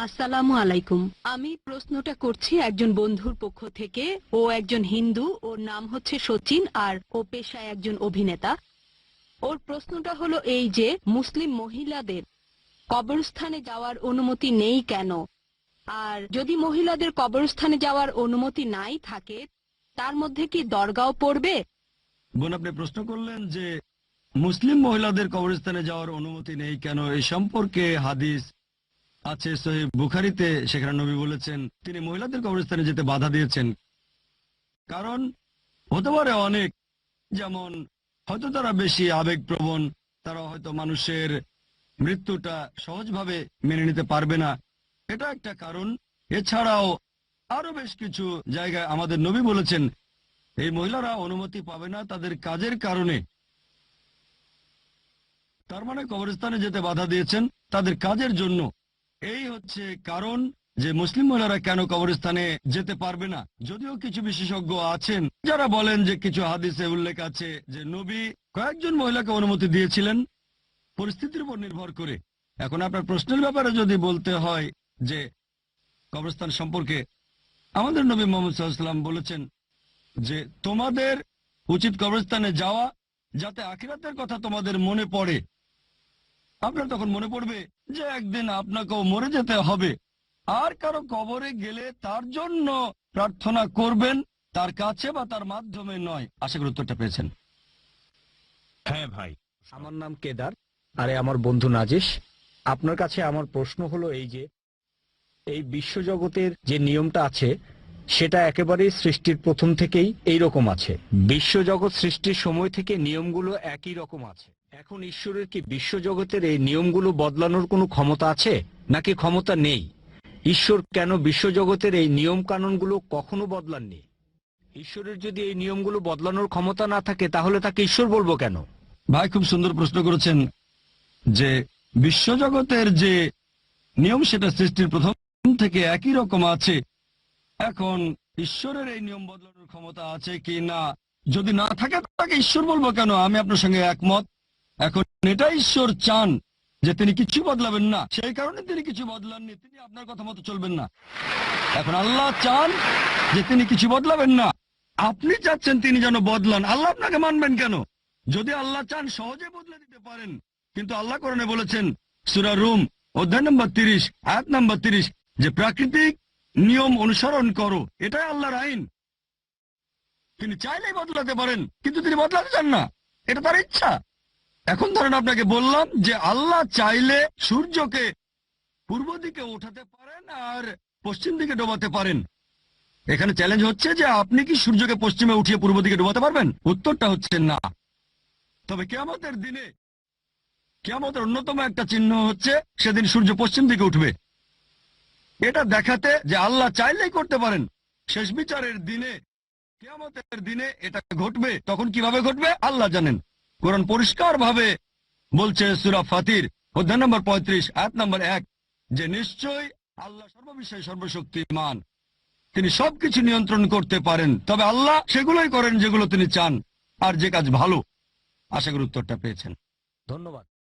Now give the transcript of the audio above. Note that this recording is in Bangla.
আসসালামু আলাইকুম। আমি প্রশ্নটা করছি একজন বন্ধুর পক্ষ থেকে। ও একজন হিন্দু, ওর নাম হচ্ছে সচিন, আর ও পেশায় একজন অভিনেতা। ওর প্রশ্নটা হলো এই যে মুসলিম মহিলাদের কবরস্থানে যাওয়ার অনুমতি নেই কেন? আর যদি মহিলাদের কবরস্থানে যাওয়ার অনুমতি নাই থাকে, তার মধ্যে কি দরগাও পড়বে? বোন, আপনি প্রশ্ন করলেন যে মুসলিম মহিলাদের কবরস্থানে যাওয়ার অনুমতি নেই কেন। এই সম্পর্কে হাদিস আছে সহিহ বুখারীতে, সেখানে নবী বলেছেন তিনি মহিলাদের কবরস্থানে যেতে বাধা দিয়েছেন। কারণ হতে পারে অনেক, যেমন হয়তো তারা বেশি আবেগপ্রবণ, তারা হয়তো মানুষের মৃত্যুটা সহজভাবে মেনে নিতে পারবে না, এটা একটা কারণ। এছাড়াও আরো বেশ কিছু জায়গায় আমাদের নবী বলেছেন এই মহিলারা অনুমতি পাবে না তাদের কাজের কারণে। তার মানে কবরস্থানে যেতে বাধা দিয়েছেন তাদের কাজের জন্য। এই হচ্ছে কারণ যে মুসলিম মহিলারা কেন কবরস্থানে যেতে পারবে না। যদিও কিছু বিশেষজ্ঞ আছেন যারা বলেন যে কিছু হাদিসে উল্লেখ আছে যে নবী কয়েকজন মহিলাকে অনুমতি দিয়েছিলেন পরিস্থিতির উপর নির্ভর করে। এখন আপনার প্রশ্নের ব্যাপারে যদি বলতে হয় যে কবরস্থান সম্পর্কে, আমাদের নবী মুহাম্মদ সাল্লাল্লাহু আলাইহি ওয়াসাল্লাম বলেছেন যে তোমাদের উচিত কবরস্থানে যাওয়া যাতে আখিরাতের কথা তোমাদের মনে পড়ে। আপনার তখন মনে পড়বে যে একদিন আপনাকেও মরে যেতে হবে, আর কারো কবরে গেলে তার জন্য প্রার্থনা করবেন, তার কাছে বা তার মাধ্যমে নয়। আশা করি উত্তরটা পেয়েছেন। হ্যাঁ ভাই, আমার নাম কেদার, আরে আমার বন্ধু নাজিশ। আপনার কাছে আমার প্রশ্ন হলো এই যে এই বিশ্বজগতের যে নিয়মটা আছে সেটা একেবারেই সৃষ্টির প্রথম থেকেই এই রকম আছে। বিশ্বজগৎ সৃষ্টির সময় থেকে নিয়মগুলো একই রকম আছে। এখন ঈশ্বরের কি বিশ্বজগতের এই নিয়মগুলো বদলানোর কোনো ক্ষমতা আছে নাকি ক্ষমতা নেই? ঈশ্বর কেন বিশ্বজগতের এই নিয়ম কানুনগুলো কখনো বদলাননি? ঈশ্বরের যদি এই নিয়মগুলো বদলানোর ক্ষমতা না থাকে তাহলে তাকে ঈশ্বর বলবো কেন? ভাই, খুব সুন্দর প্রশ্ন করেছেন যে বিশ্বজগতের যে নিয়ম সেটা সৃষ্টির প্রথম থেকে একই রকম আছে। এখন ঈশ্বরের এই নিয়ম বদলানোর ক্ষমতা আছে কি না, যদি না থাকে তাকে ঈশ্বর বলবো কেন? আমি আপনার সঙ্গে একমত। এখন এটা ঈশ্বর চান যে তিনি কিছু বদলাবেন না, সেই কারণে তিনি কিছু বদলাননি, তিনি আপনার কথা মতো চলবেন না। এখন আল্লাহ চান যে তিনি কিছু বদলাবেন না, আপনি চাচ্ছেন তিনি যেন বদলান, আল্লাহ আপনাকে মানবেন কেন? যদি আল্লাহ চান সহজে বদলে দিতে পারেন, কিন্তু আল্লাহ কোরআনে বলেছেন সূরা রুম অধ্যায় নম্বর 30 আয়াত নম্বর 30 যে প্রাকৃতিক নিয়ম অনুসরণ করো, এটাই আল্লাহর আইন। তিনি চাইলেই বদলাতে পারেন, কিন্তু তিনি বদলাতে চান না, এটা তার ইচ্ছা। এখন ধরেন আপনাকে বললাম যে আল্লাহ চাইলে সূর্যকে পূর্ব দিকে উঠাতে পারেন আর পশ্চিম দিকে ডোবাতে পারেন। এখানে চ্যালেঞ্জ হচ্ছে যে আপনি কি সূর্যকে পশ্চিমে উঠিয়ে পূর্ব দিকে ডোবাতে পারবেন? উত্তরটা হচ্ছে না। তবে কিয়ামতের দিনে, কিয়ামতের অন্যতম একটা চিহ্ন হচ্ছে সেদিন সূর্য পশ্চিম দিকে উঠবে। এটা দেখাতে যে আল্লাহ চাইলেই করতে পারেন। শেষ বিচারের দিনে, কিয়ামতের দিনে এটা ঘটবে। তখন কিভাবে ঘটবে আল্লাহ জানেন। কোরআন পরিষ্কার ভাবে বলছে সূরা ফাতির অধ্যায় নম্বর 35 আয়াত নম্বর 1 যে নিশ্চয়ই আল্লাহ সর্ববিষয়ে সর্বশক্তিমান, তিনি সবকিছু নিয়ন্ত্রণ করতে পারেন। তবে আল্লাহ সেগুলোই করেন যেগুলো তিনি চান, আর যে কাজ ভালো। আশা করি উত্তরটা পেয়েছেন। ধন্যবাদ।